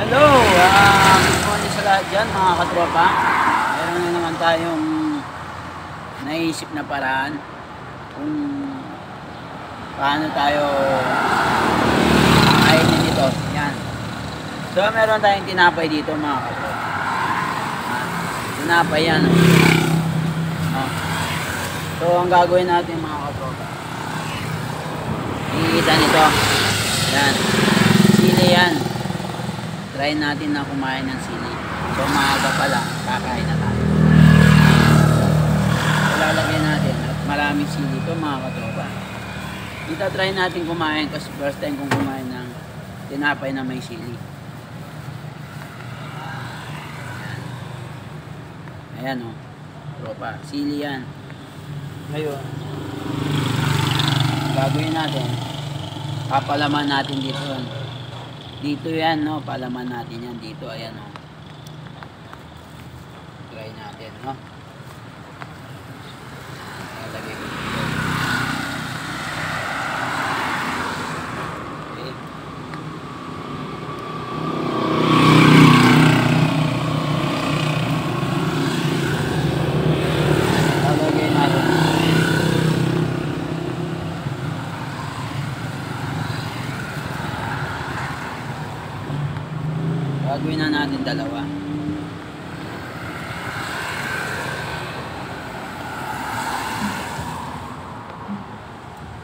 Hello, good morning sa lahat dyan mga katropa. Meron na naman tayong naisip na paraan kung paano tayo kainin dito. Yan. So meron tayong tinapay dito mga katropa. Tinapay yan. So ang gagawin natin mga katropa, ikikita nito. Yan. Sili yan. Try natin na kumain ng sili. So maaga pa lang, kakain na tayo. So lalagay natin at maraming sili ito mga katropa. Dito try natin kumain kasi first time kong kumain ng tinapay na may sili. Ayan o, tropa, sili yan. Ngayon, gagawin natin, papalaman natin dito. Dito yan, no? Palaman natin yan dito. Ayan, no? Try natin, no? Lalagay ko dito. Okay. Lalagay natin. Gagawin na natin dalawa.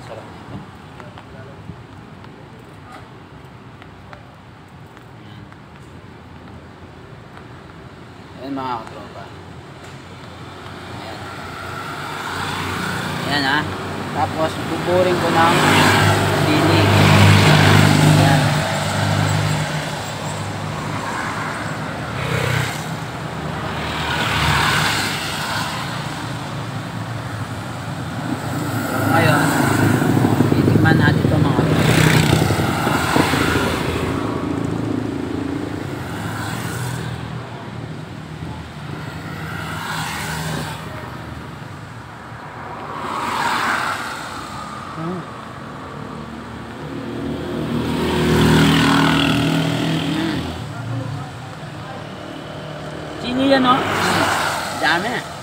Sarap nito. Ayan mga katropa. Ayan. Ayan ha. Tapos buburing ko ng sili. Ayan. Natin ito mga sili yan, no? Dami.